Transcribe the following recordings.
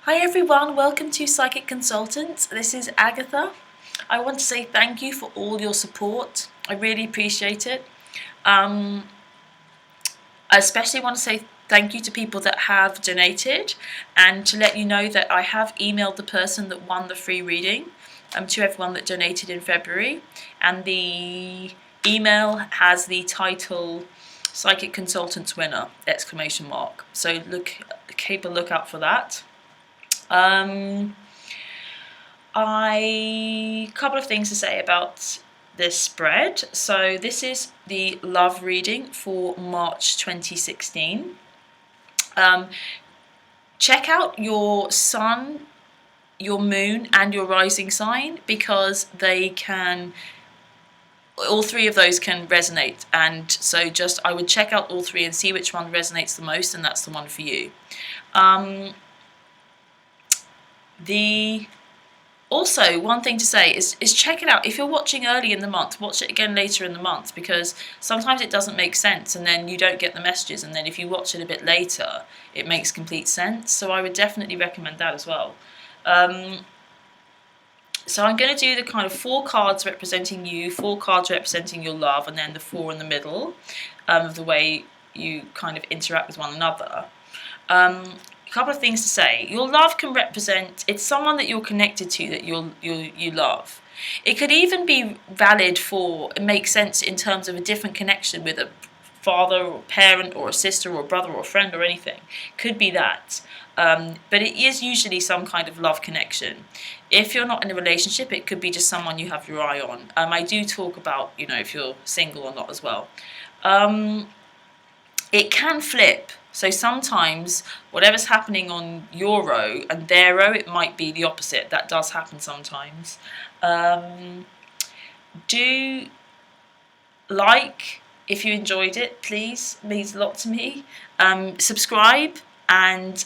Hi everyone, welcome to Psychic Consultants. This is Agatha. I want to say thank you for all your support. I really appreciate it. I especially want to say thank you to people that have donated, and to let you know that I have emailed the person that won the free reading to everyone that donated in February, and the email has the title Psychic Consultants Winner ! So keep a lookout for that. A couple of things to say about this spread. So this is the love reading for March 2016. Check out your sun, your moon, and your rising sign, because all three of those can resonate, and so I would check out all three and see which one resonates the most, and that's the one for you. Also, one thing to say is check it out. If you're watching early in the month, watch it again later in the month, because sometimes it doesn't make sense and then you don't get the messages, and then if you watch it a bit later, it makes complete sense. So I would definitely recommend that as well. So I'm going to do the kind of 4 cards representing you, 4 cards representing your love, and then the 4 in the middle of the way you kind of interact with one another. A couple of things to say. Your love can represent, it's someone that you're connected to, that you love. It could even be valid for, it makes sense in terms of a different connection with a father or parent or a sister or a brother or a friend or anything. Could be that. But it is usually some kind of love connection. If you're not in a relationship, it could be just someone you have your eye on. I do talk about, if you're single or not as well. It can flip. So sometimes whatever's happening on your row and their row, it might be the opposite. That does happen sometimes. Do like if you enjoyed it, please. It means a lot to me. Subscribe and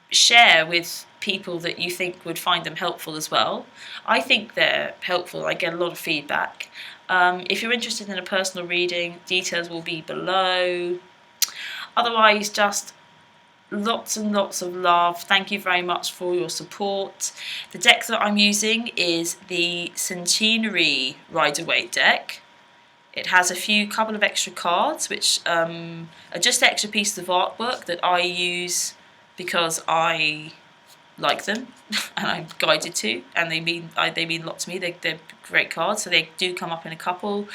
share with people that you think would find them helpful as well. I think they're helpful. I get a lot of feedback. If you're interested in a personal reading, details will be below. Otherwise, just lots and lots of love. Thank you very much for your support. The deck that I'm using is the Centenary Rider-Waite deck. It has a couple of extra cards, which are just extra pieces of artwork that I use because I like them and I'm guided to, and they mean a lot to me. They're great cards, so they do come up in a couple.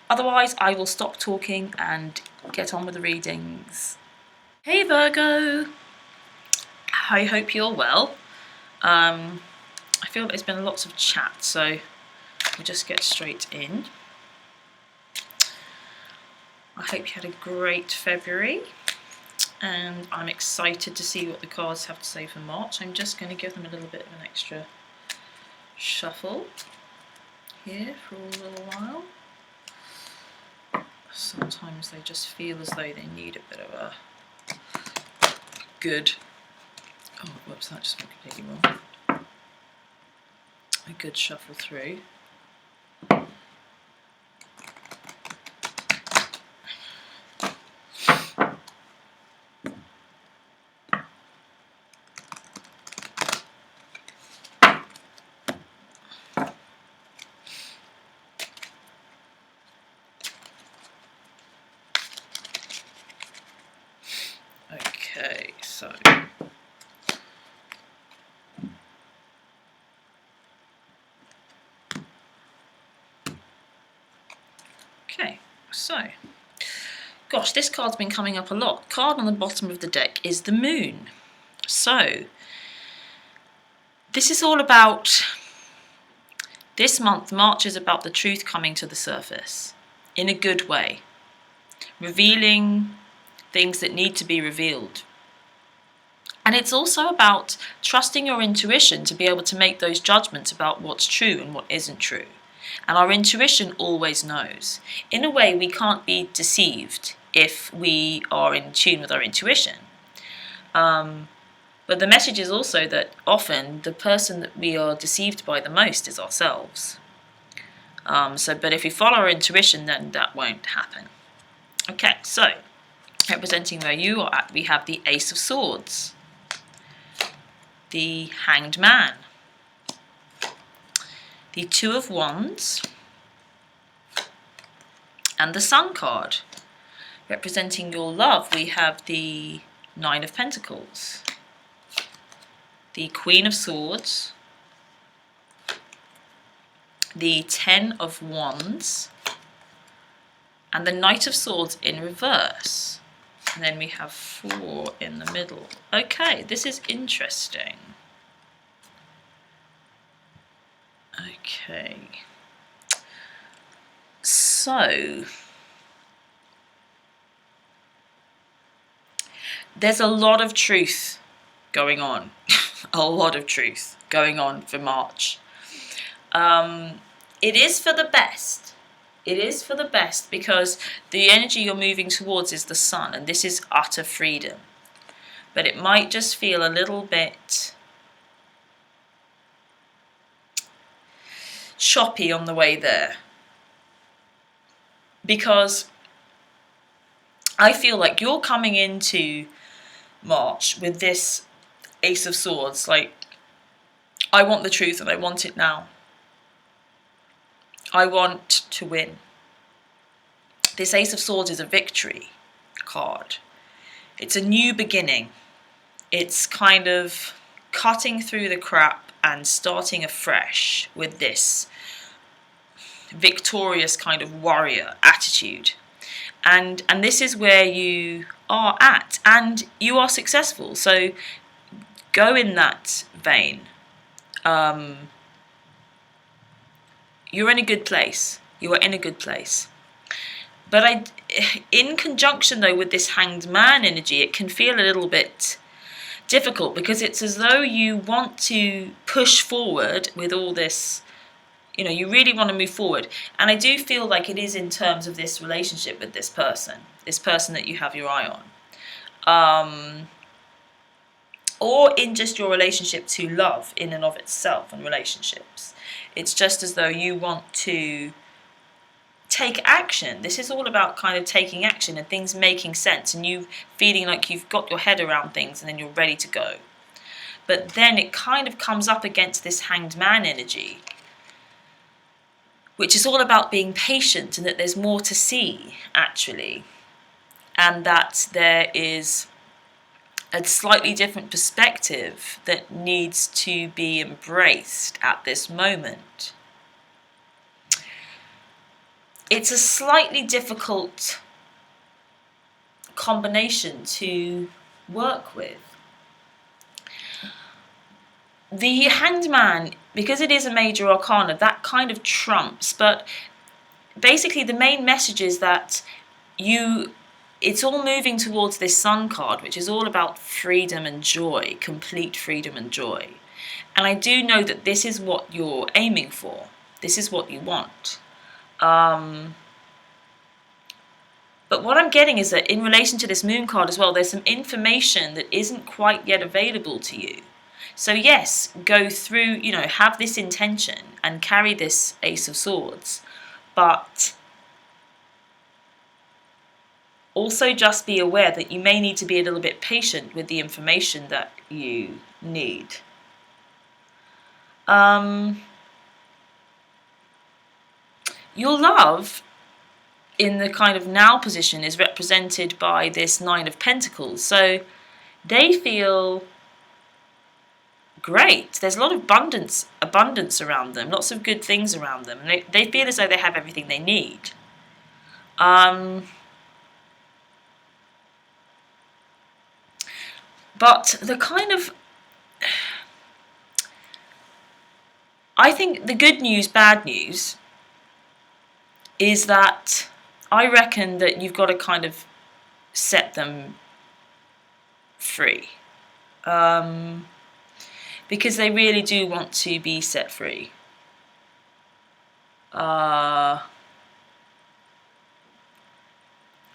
Otherwise, I will stop talking and get on with the readings. Hey Virgo! I hope you're well. I feel there's been lots of chat, so we'll just get straight in. I hope you had a great February, and I'm excited to see what the cards have to say for March. I'm just going to give them a little bit of an extra shuffle here for a little while. Sometimes they just feel as though they need a bit of a good, oh whoops, that just went completely wrong. A good shuffle through. Okay, so gosh, this card's been coming up a lot. The card on the bottom of the deck is the Moon. So this is all about, this month, March, is about the truth coming to the surface in a good way, revealing things that need to be revealed. And it's also about trusting your intuition to be able to make those judgments about what's true and what isn't true. And our intuition always knows. In a way, we can't be deceived if we are in tune with our intuition. But the message is also that often the person that we are deceived by the most is ourselves. But if we follow our intuition, then that won't happen. Okay, so Representing where you are at, we have the Ace of Swords, the Hanged Man, the Two of Wands, and the Sun card. Representing your love, we have the Nine of Pentacles, the Queen of Swords, the Ten of Wands, and the Knight of Swords in reverse. And then we have 4 in the middle. Okay, this is interesting. Okay. So, there's a lot of truth going on. A lot of truth going on for March. It is for the best. It is for the best because the energy you're moving towards is the sun, and this is utter freedom. But it might just feel a little bit choppy on the way there. Because I feel like you're coming into March with this Ace of Swords, like, I want the truth and I want it now. I want to win. This Ace of Swords is a victory card. It's a new beginning. It's kind of cutting through the crap and starting afresh with this victorious kind of warrior attitude. And this is where you are at, and you are successful. So go in that vein. You're in a good place. You are in a good place. But in conjunction, though, with this Hanged Man energy, it can feel a little bit difficult because it's as though you want to push forward with all this, you really want to move forward. And I do feel like it is in terms of this relationship with this person that you have your eye on. Or in just your relationship to love in and of itself and relationships. It's just as though you want to take action. This is all about kind of taking action and things making sense and you feeling like you've got your head around things and then you're ready to go. But then it kind of comes up against this Hanged Man energy, which is all about being patient and that there's more to see, actually. And that there is a slightly different perspective that needs to be embraced at this moment. It's a slightly difficult combination to work with. The Hanged Man, because it is a major arcana, that kind of trumps, but basically the main message is that it's all moving towards this Sun card, which is all about freedom and joy, complete freedom and joy. And I do know that this is what you're aiming for. This is what you want. But what I'm getting is that in relation to this Moon card as well, there's some information that isn't quite yet available to you. So yes, go through, have this intention and carry this Ace of Swords, but also just be aware that you may need to be a little bit patient with the information that you need. Your love in the kind of now position is represented by this Nine of Pentacles. So they feel great. There's a lot of abundance around them, lots of good things around them. They feel as though they have everything they need. But the kind of, I think the good news, bad news, is that I reckon that you've got to kind of set them free. Because they really do want to be set free.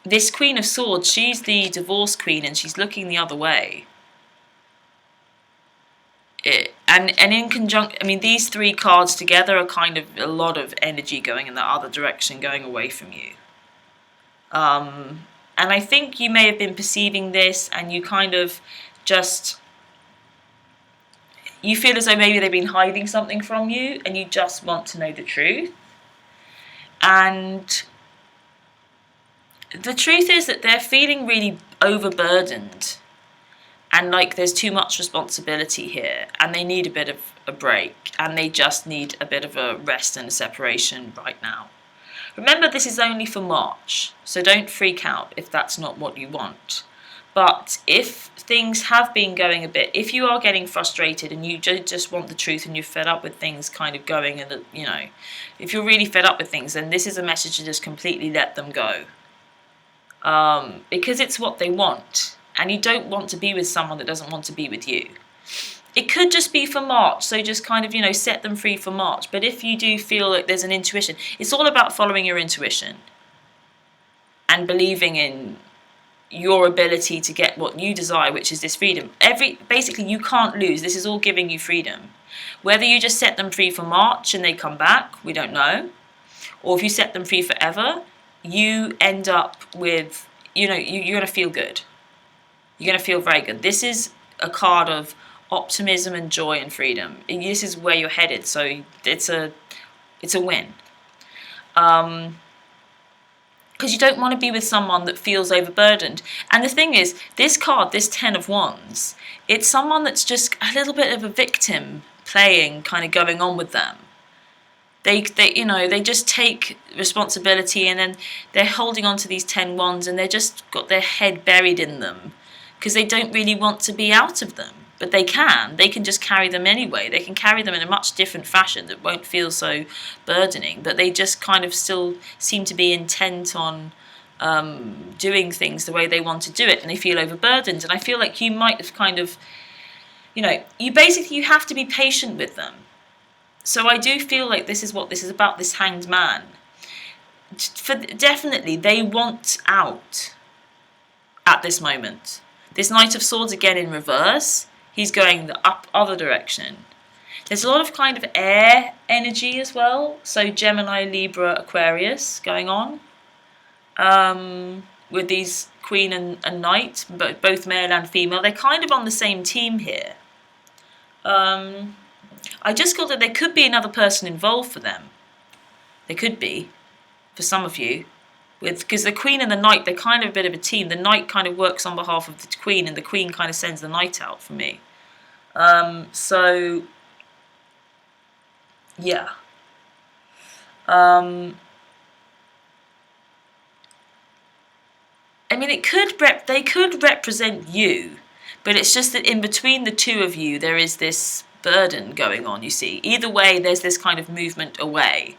This Queen of Swords, she's the divorce queen and she's looking the other way. And in conjunction, these three cards together are kind of a lot of energy going in the other direction, going away from you. And I think you may have been perceiving this, and you kind of just, you feel as though maybe they've been hiding something from you, and you just want to know the truth. And the truth is that they're feeling really overburdened, and like there's too much responsibility here, and they need a bit of a break, and they just need a bit of a rest and a separation right now. Remember, this is only for March, so don't freak out if that's not what you want. But if things have been going a bit, if you are getting frustrated and you just want the truth, and you're fed up with things kind of going, and if you're really fed up with things, then this is a message to just completely let them go. Because it's what they want, and you don't want to be with someone that doesn't want to be with you. It could just be for March, so just kind of, set them free for March. But if you do feel like there's an intuition, it's all about following your intuition and believing in your ability to get what you desire, which is this freedom. Basically, you can't lose. This is all giving you freedom. Whether you just set them free for March and they come back, we don't know. Or if you set them free forever, you end up with, you're going to feel good. You're going to feel very good. This is a card of optimism and joy and freedom. And this is where you're headed, so it's a win. Because you don't want to be with someone that feels overburdened. And the thing is, this card, this 10 of Wands, it's someone that's just a little bit of a victim playing, kind of going on with them. They just take responsibility, and then they're holding on to these 10 wands, and they're just got their head buried in them because they don't really want to be out of them. But they can just carry them anyway. They can carry them in a much different fashion that won't feel so burdening, but they just kind of still seem to be intent on doing things the way they want to do it, and they feel overburdened. And I feel like you might have kind of, you have to be patient with them. So I do feel like this is what this is about, this Hanged Man. Definitely, they want out at this moment. This Knight of Swords, again in reverse, he's going the other direction. There's a lot of kind of air energy as well. So Gemini, Libra, Aquarius going on. With these Queen and Knight, both male and female. They're kind of on the same team here. I just got that there could be another person involved for them. There could be, for some of you. Because the Queen and the Knight, they're kind of a bit of a team. The Knight kind of works on behalf of the Queen, and the Queen kind of sends the Knight out for me. So, yeah. I mean, they could represent you, but it's just that in between the two of you, there is this burden going on, you see. Either way, there's this kind of movement away.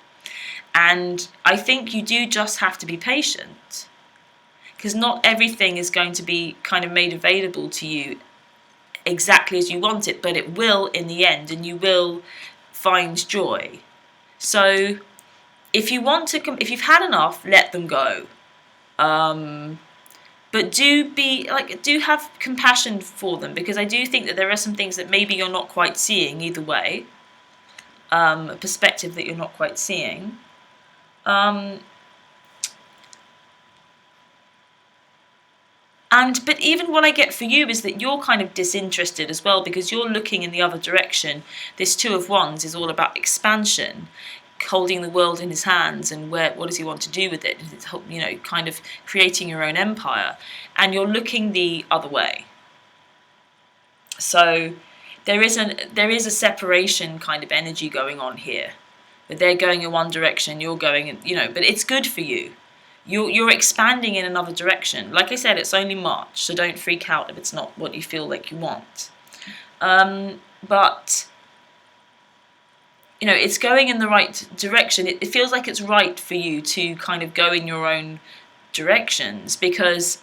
And I think you do just have to be patient, because not everything is going to be kind of made available to you exactly as you want it, but it will in the end, and you will find joy. So if you want to, if you've had enough, let them go. But do have compassion for them, because I do think that there are some things that maybe you're not quite seeing either way, a perspective that you're not quite seeing. But even what I get for you is that you're kind of disinterested as well, because you're looking in the other direction. This Two of Wands is all about expansion, holding the world in his hands, and what does he want to do with it? It's, kind of creating your own empire, and you're looking the other way. So there is a separation kind of energy going on here, but they're going in one direction, you're going in, but it's good for you. You're expanding in another direction. Like I said, it's only March, so don't freak out if it's not what you feel like you want. But it's going in the right direction. It feels like it's right for you to kind of go in your own directions, because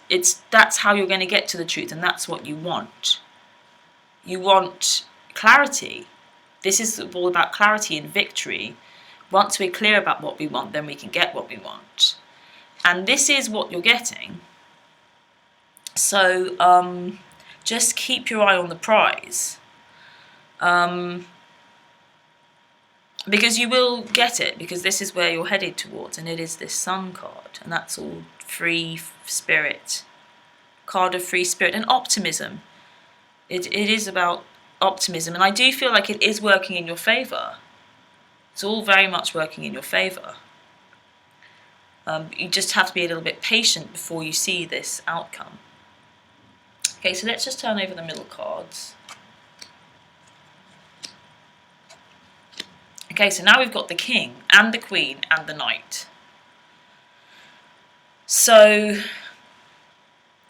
that's how you're going to get to the truth, and that's what you want. You want clarity. This is all about clarity and victory. Once we're clear about what we want, then we can get what we want. And this is what you're getting. So just keep your eye on the prize. because you will get it, because this is where you're headed towards, and it is this Sun card, and that's all free spirit, card of free spirit and optimism. It is about optimism, and I do feel like it is working in your favour. It's all very much working in your favour. You just have to be a little bit patient before you see this outcome. Okay, so let's just turn over the middle cards. Okay, so now we've got the King and the Queen and the Knight. So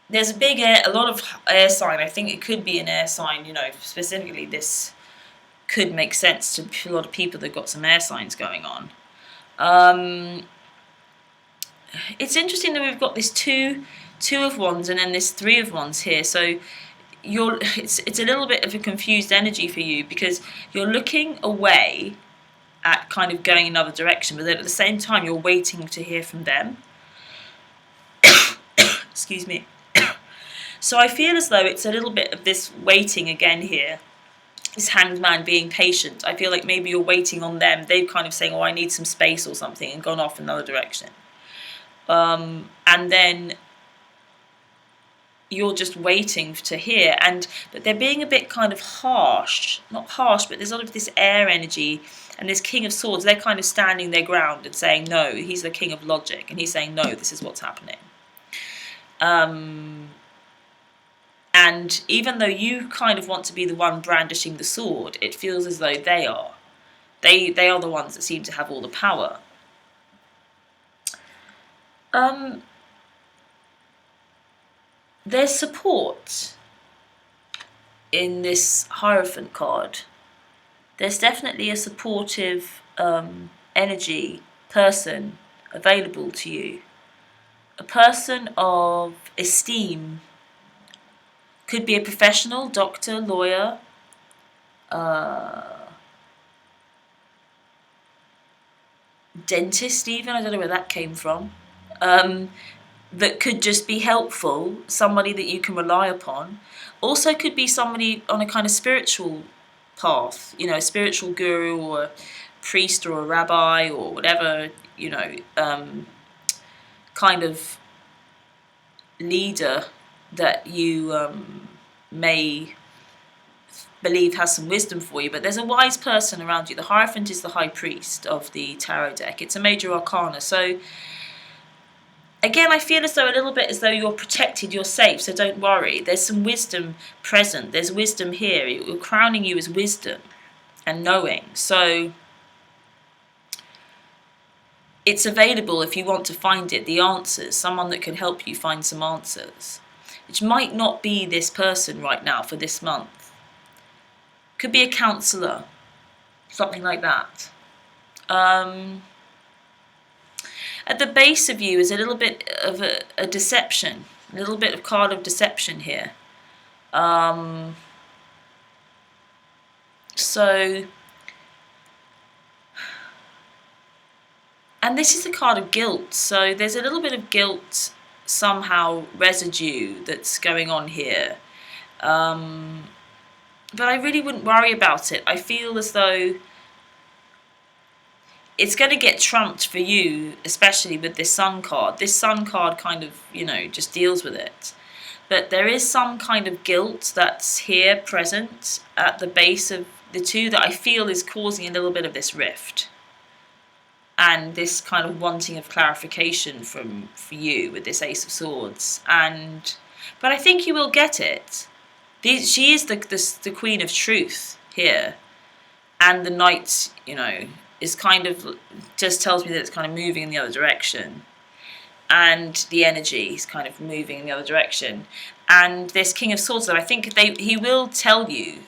there's a lot of air sign. I think it could be an air sign, you know, specifically this could make sense to a lot of people that got some air signs going on. It's interesting that we've got this two of wands and then this 3 of wands here. So it's a little bit of a confused energy for you, because you're looking away at kind of going another direction, but then at the same time you're waiting to hear from them. Excuse me. So I feel as though it's a little bit of this waiting again here. This Hanged Man being patient. I feel like maybe you're waiting on them. They're kind of saying, oh, I need some space or something, and gone off another direction. And then you're just waiting to hear. But they're being a bit kind of harsh. Not harsh, but there's a lot of this air energy. And this King of Swords, they're kind of standing their ground and saying, no, he's the King of Logic. And he's saying, no, this is what's happening. And even though you kind of want to be the one brandishing the sword, it feels as though they are. They are the ones that seem to have all the power. There's support in this Hierophant card. There's definitely a supportive energy person available to you. A person of esteem. Could be a professional, doctor, lawyer, dentist even, I don't know where that came from, that could just be helpful, somebody that you can rely upon. Also could be somebody on a kind of spiritual path, you know, a spiritual guru or a priest or a rabbi or whatever, you know, kind of leader that you may believe has some wisdom for you. But there's a wise person around you. The Hierophant is the High Priest of the Tarot deck. It's a major arcana. So again, I feel as though a little bit as though you're protected, you're safe, so don't worry. There's some wisdom present. There's wisdom here. We're crowning you as wisdom and knowing. So it's available if you want to find it, the answers, someone that can help you find some answers. Which might not be this person right now for this month. Could be a counsellor, something like that. At the base of you is a little bit of a deception, a little bit of card of deception here. And this is a card of guilt, so there's a little bit of guilt somehow residue that's going on here. But I really wouldn't worry about it. I feel as though it's going to get trumped for you, especially with this Sun card. This Sun card kind of, you know, just deals with it. But there is some kind of guilt that's here present at the base of the two that I feel is causing a little bit of this rift. And this kind of wanting of clarification for you with this Ace of Swords. But I think you will get it. She is the Queen of Truth here. And the Knight, you know, is kind of, just tells me that it's kind of moving in the other direction. And the energy is kind of moving in the other direction. And this King of Swords, though, I think he will tell you,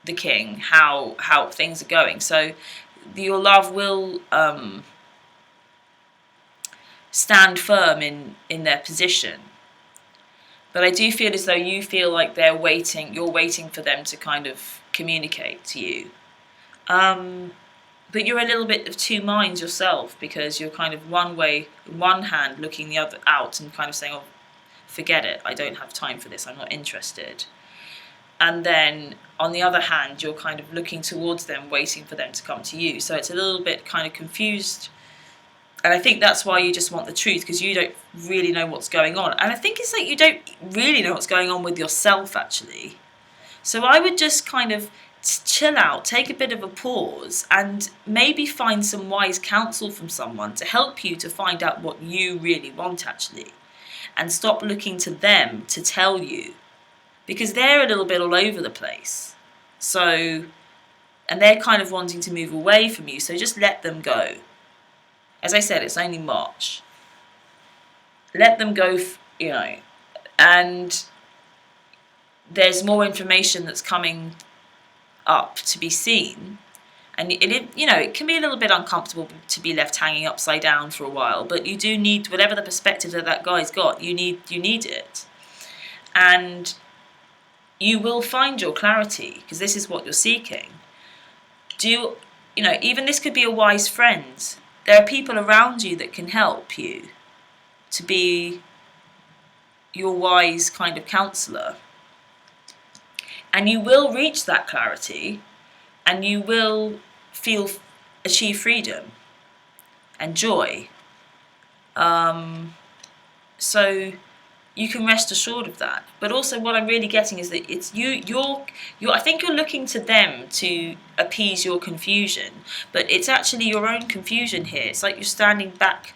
the King, how things are going. So your love will stand firm in their position. But I do feel as though you feel like you're waiting for them to kind of communicate to you. But you're a little bit of two minds yourself, because you're kind of one hand looking the other out and kind of saying, oh, forget it, I don't have time for this, I'm not interested. and then on the other hand you're kind of looking towards them, waiting for them to come to you. So it's a little bit kind of confused, and I think that's why you just want the truth, because you don't really know what's going on. And I think it's like you don't really know what's going on with yourself actually. So I would just kind of chill out, take a bit of a pause, and maybe find some wise counsel from someone to help you to find out what you really want actually, and stop looking to them to tell you, because they're a little bit all over the place. So, and they're kind of wanting to move away from you, so just let them go. As I said, it's only March. Let them go, and there's more information that's coming up to be seen. And it can be a little bit uncomfortable to be left hanging upside down for a while, but you do need, whatever the perspective that guy's got, you need it. And you will find your clarity, because this is what you're seeking. Even this could be a wise friend. There are people around you that can help you to be your wise kind of counsellor. And you will reach that clarity, and you will achieve freedom and joy. So you can rest assured of that. But also what I'm really getting is that it's I think you're looking to them to appease your confusion, but it's actually your own confusion here. It's like you're standing back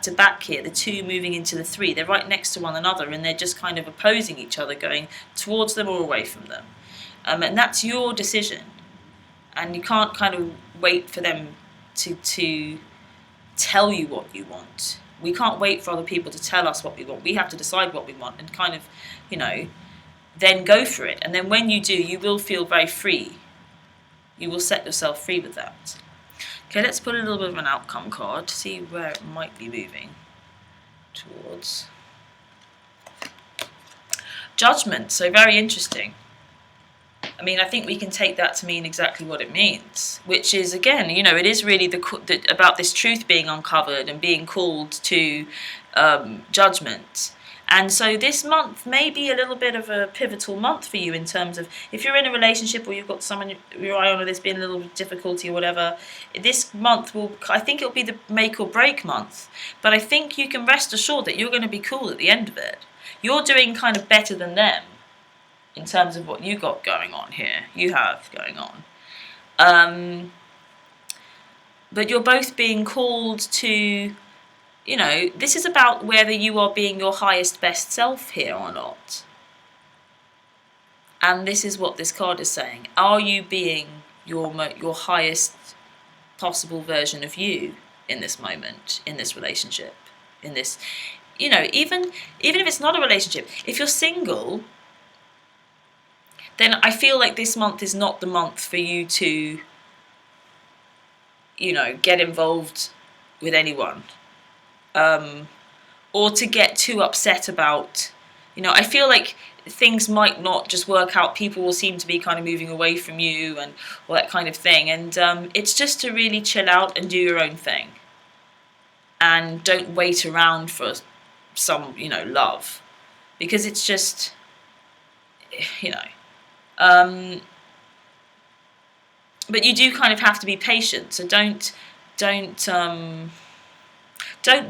to back here, the two moving into the three. They're right next to one another, and they're just kind of opposing each other, going towards them or away from them. And that's your decision. And you can't kind of wait for them to tell you what you want. We can't wait for other people to tell us what we want. We have to decide what we want and kind of, then go for it. And then when you do, you will feel very free. You will set yourself free with that. Okay, let's put a little bit of an outcome card to see where it might be moving towards. Judgment, so very interesting. I mean, I think we can take that to mean exactly what it means, which is, again, it is really about this truth being uncovered and being called to judgment. And so this month may be a little bit of a pivotal month for you in terms of if you're in a relationship or you've got someone your eye on or there's been a little bit of difficulty or whatever. This month I think it'll be the make or break month. But I think you can rest assured that you're going to be cool at the end of it. You're doing kind of better than them in terms of what you got going on here. You have going on. But you're both being called to, this is about whether you are being your highest best self here or not. And this is what this card is saying. Are you being your highest possible version of you in this moment, in this relationship, in this, even if it's not a relationship, if you're single, then I feel like this month is not the month for you to, get involved with anyone. Or to get too upset about, I feel like things might not just work out. People will seem to be kind of moving away from you and all that kind of thing. And it's just to really chill out and do your own thing. And don't wait around for some, love. Because it's just, but you do kind of have to be patient. So don't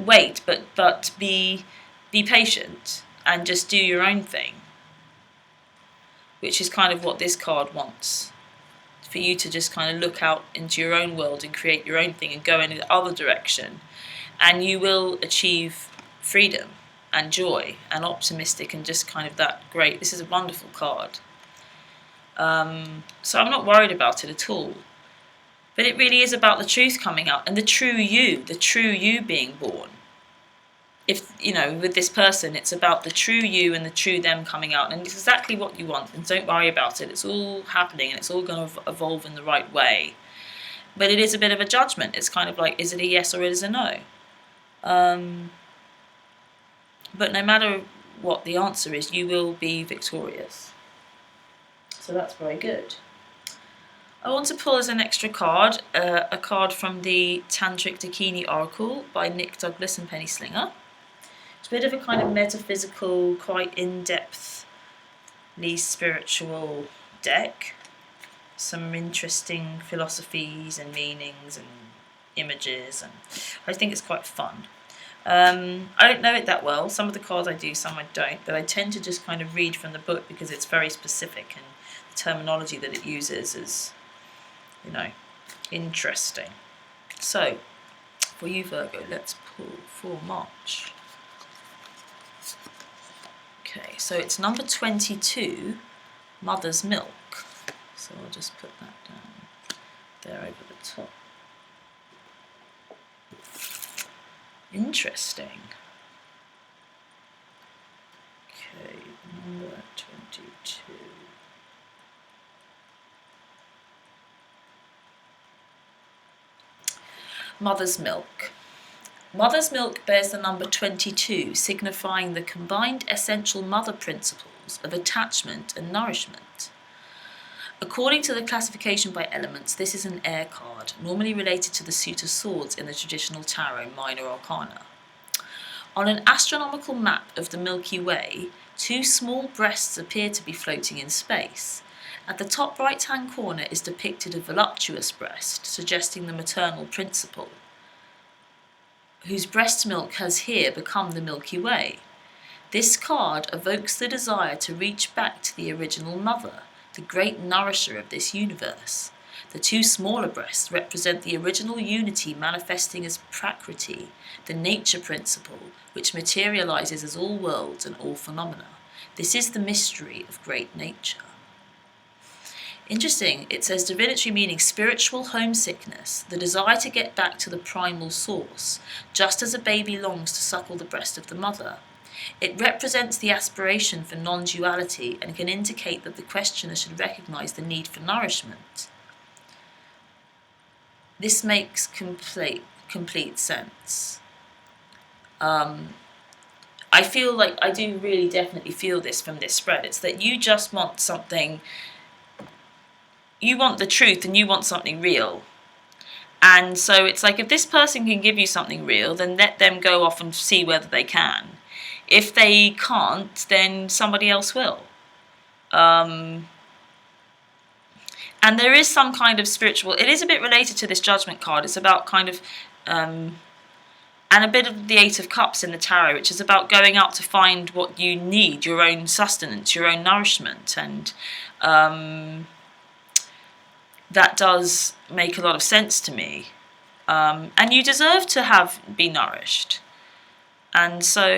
wait, but be patient and just do your own thing, which is kind of what this card wants, for you to just kind of look out into your own world and create your own thing and go in the other direction, and you will achieve freedom and joy and optimistic and just kind of that great. This is a wonderful card. So I'm not worried about it at all. But it really is about the truth coming out and the true you being born. If, with this person, it's about the true you and the true them coming out. And it's exactly what you want. And don't worry about it. It's all happening and it's all going to evolve in the right way. But it is a bit of a judgment. It's kind of like, is it a yes or is it a no? But no matter what the answer is, you will be victorious. So that's very good. I want to pull as an extra card, a card from the Tantric Dakini Oracle by Nick Douglas and Penny Slinger. It's a bit of a kind of metaphysical, quite in-depth least spiritual deck. Some interesting philosophies and meanings and images, and I think it's quite fun. I don't know it that well. Some of the cards I do, some I don't, but I tend to just kind of read from the book because it's very specific and the terminology that it uses is, you know, interesting. So, for you Virgo, let's pull for March. Okay, so it's number 22, Mother's Milk. So I'll just put that down there over the top. Interesting. Okay, number 22. Mother's Milk. Mother's milk bears the number 22, signifying the combined essential mother principles of attachment and nourishment. According to the classification by elements, this is an air card, normally related to the suit of swords in the traditional tarot minor arcana. On an astronomical map of the Milky Way, two small breasts appear to be floating in space. At the top right-hand corner is depicted a voluptuous breast, suggesting the maternal principle, whose breast milk has here become the Milky Way. This card evokes the desire to reach back to the original mother, the great nourisher of this universe. The two smaller breasts represent the original unity manifesting as Prakriti, the nature principle, which materializes as all worlds and all phenomena. This is the mystery of great nature. Interesting, it says divinatory meaning spiritual homesickness, the desire to get back to the primal source, just as a baby longs to suckle the breast of the mother. It represents the aspiration for non-duality and can indicate that the questioner should recognize the need for nourishment. This makes complete sense. I feel like I do really definitely feel this from this spread. It's that you just want something. You want the truth and you want something real. And so it's like if this person can give you something real, then let them go off and see whether they can. If they can't, then somebody else will. And there is some kind of spiritual, it is a bit related to this Judgment card. It's about kind of, and a bit of the Eight of Cups in the tarot, which is about going out to find what you need, your own sustenance, your own nourishment. And that does make a lot of sense to me. And you deserve to be nourished. And so,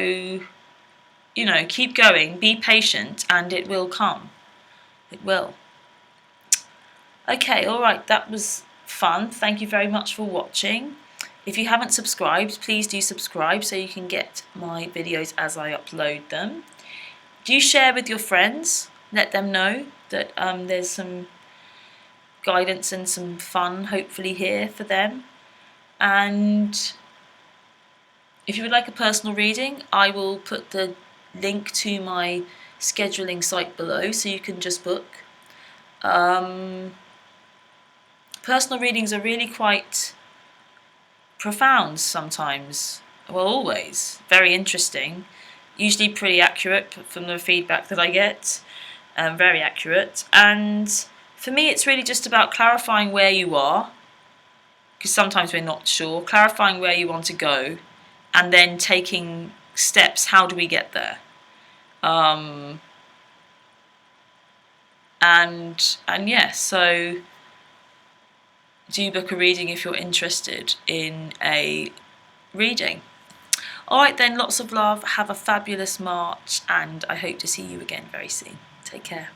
you know, keep going, be patient, and it will come. It will. Okay, alright, that was fun. Thank you very much for watching. If you haven't subscribed, please do subscribe so you can get my videos as I upload them. Do share with your friends. Let them know that there's some guidance and some fun hopefully here for them. And if you would like a personal reading, I will put the link to my scheduling site below so you can just book. Personal readings are really quite profound sometimes, well, always very interesting, usually pretty accurate from the feedback that I get, very accurate. And for me, it's really just about clarifying where you are, because sometimes we're not sure, clarifying where you want to go, and then taking steps. How do we get there? And yeah, so do book a reading if you're interested in a reading. Alright then, lots of love, have a fabulous March, and I hope to see you again very soon. Take care.